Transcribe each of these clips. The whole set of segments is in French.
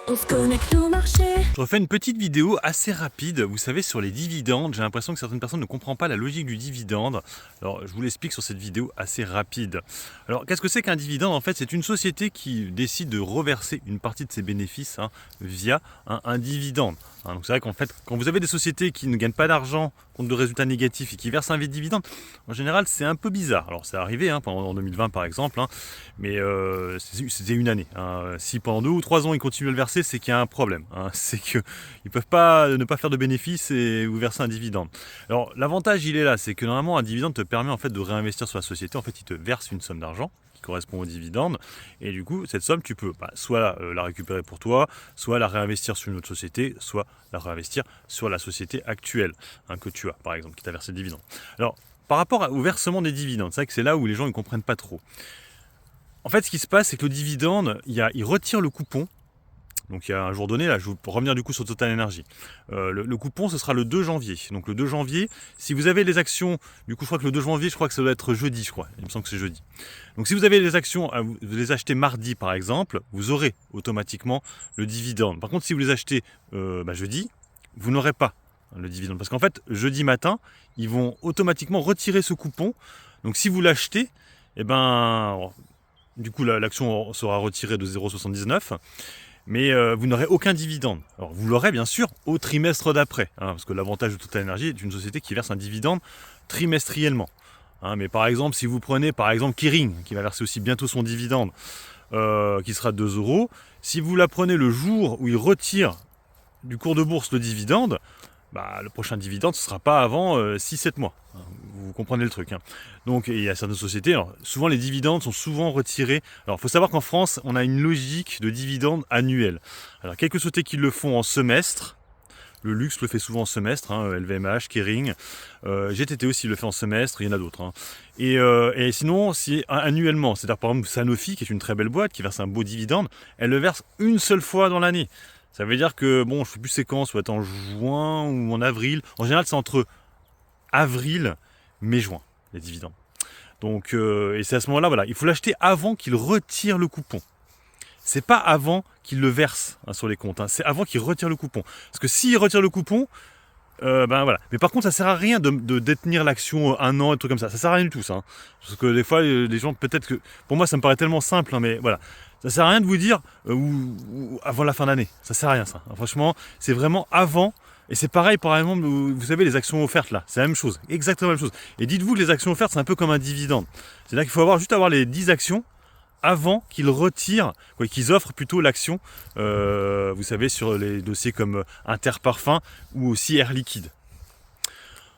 On se connecte au marché. Je refais une petite vidéo assez rapide, vous savez, sur les dividendes. J'ai l'impression que certaines personnes ne comprennent pas la logique du dividende. Alors, je vous l'explique sur cette vidéo assez rapide. Alors, qu'est-ce que c'est qu'un dividende? En fait, c'est une société qui décide de reverser une partie de ses bénéfices via un dividende. Donc, c'est vrai qu'en fait, quand vous avez des sociétés qui ne gagnent pas d'argent, compte de résultats négatifs et qui versent un dividende, en général, c'est un peu bizarre. Alors, c'est arrivé en 2020, par exemple, mais c'était une année. Si pendant 2 ou 3 ans, ils continuent à le verser, c'est qu'il y a un problème. C'est qu'ils ne peuvent pas ne pas faire de bénéfices et vous verser un dividende. Alors, l'avantage, il est là, c'est que normalement, un dividende te permet en fait de réinvestir sur la société. En fait, il te verse une somme d'argent qui correspond au dividende. Et du coup, cette somme, tu peux soit la récupérer pour toi, soit la réinvestir sur une autre société, soit la réinvestir sur la société actuelle que tu as, par exemple, qui t'a versé le dividende. Alors, par rapport au versement des dividendes, c'est vrai que c'est là où les gens ne comprennent pas trop. En fait, ce qui se passe, c'est que le dividende, il retire le coupon. Donc il y a un jour donné, là je vais revenir du coup sur Total Energy. Le coupon ce sera le 2 janvier. Donc le 2 janvier, si vous avez les actions, du coup je crois que le 2 janvier, je crois que ça doit être jeudi, je crois. Il me semble que c'est jeudi. Donc si vous avez les actions, vous les achetez mardi par exemple, vous aurez automatiquement le dividende. Par contre si vous les achetez jeudi, vous n'aurez pas le dividende. Parce qu'en fait, jeudi matin, ils vont automatiquement retirer ce coupon. Donc si vous l'achetez, du coup l'action sera retirée de 0,79. Mais vous n'aurez aucun dividende. Alors vous l'aurez bien sûr au trimestre d'après, parce que l'avantage de Total Energy est une société qui verse un dividende trimestriellement. Mais par exemple, si vous prenez par exemple Kering, qui va verser aussi bientôt son dividende, qui sera de 2 €, si vous la prenez le jour où il retire du cours de bourse le dividende, le prochain dividende ce ne sera pas avant 6-7 mois. Vous comprenez le truc. Donc il y a certaines sociétés, alors, souvent les dividendes sont souvent retirés. Alors il faut savoir qu'en France, on a une logique de dividendes annuels. Alors quelques sociétés qui le font en semestre. Le luxe le fait souvent en semestre, LVMH, Kering, GTT aussi le fait en semestre, il y en a d'autres. Et sinon, si annuellement, c'est-à-dire par exemple Sanofi, qui est une très belle boîte, qui verse un beau dividende, elle le verse une seule fois dans l'année. Ça veut dire que, je ne sais plus c'est quand, soit en juin ou en avril. En général, c'est entre avril, mai-juin, les dividendes. Donc, et c'est à ce moment-là, il faut l'acheter avant qu'il retire le coupon. C'est pas avant qu'il le verse sur les comptes, c'est avant qu'il retire le coupon. Parce que s'il retire le coupon, Mais par contre, ça sert à rien de détenir l'action 1 an, et trucs comme ça. Ça sert à rien du tout, ça. Parce que des fois, les gens, peut-être que... Pour moi, ça me paraît tellement simple, mais voilà. Ça sert à rien de vous dire ou avant la fin d'année. Ça sert à rien, ça. Franchement, c'est vraiment avant. Et c'est pareil, par exemple, vous savez, les actions offertes, là. C'est la même chose. Exactement la même chose. Et dites-vous que les actions offertes, c'est un peu comme un dividende. C'est-à-dire qu'il faut juste avoir les 10 actions avant qu'ils retirent, qu'ils offrent plutôt l'action, vous savez, sur les dossiers comme Interparfums ou aussi Air Liquide.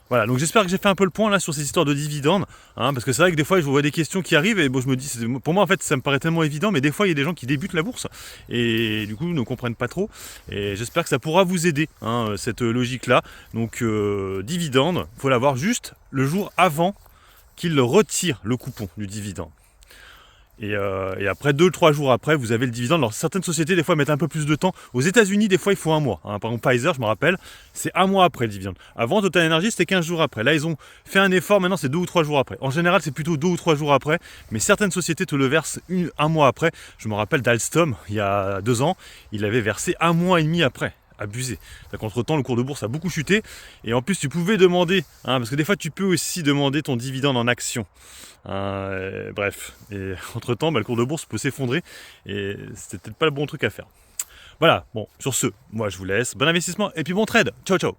Voilà, donc j'espère que j'ai fait un peu le point là sur ces histoires de dividendes, parce que c'est vrai que des fois je vois des questions qui arrivent et je me dis, pour moi en fait ça me paraît tellement évident, mais des fois il y a des gens qui débutent la bourse et du coup ne comprennent pas trop, et j'espère que ça pourra vous aider, cette logique là. Donc dividende, il faut l'avoir juste le jour avant qu'il retire le coupon du dividende. Et après 2-3 jours après, vous avez le dividende. Alors certaines sociétés des fois mettent un peu plus de temps. Aux États-Unis des fois il faut 1 mois. Par exemple Pfizer, je me rappelle, c'est 1 mois après le dividende. Avant Total Energy c'était 15 jours après. Là ils ont fait un effort, maintenant c'est 2 ou 3 jours après. En général c'est plutôt 2 ou 3 jours après, mais certaines sociétés te le versent 1 mois après. Je me rappelle d'Alstom, il y a 2 ans, il avait versé 1 mois et demi après. Abusé. Entre temps le cours de bourse a beaucoup chuté, et en plus tu pouvais demander, parce que des fois tu peux aussi demander ton dividende en action. Bref, et entre temps le cours de bourse peut s'effondrer et c'était peut-être pas le bon truc à faire. Voilà, bon, sur ce, moi je vous laisse, bon investissement et puis bon trade, ciao ciao.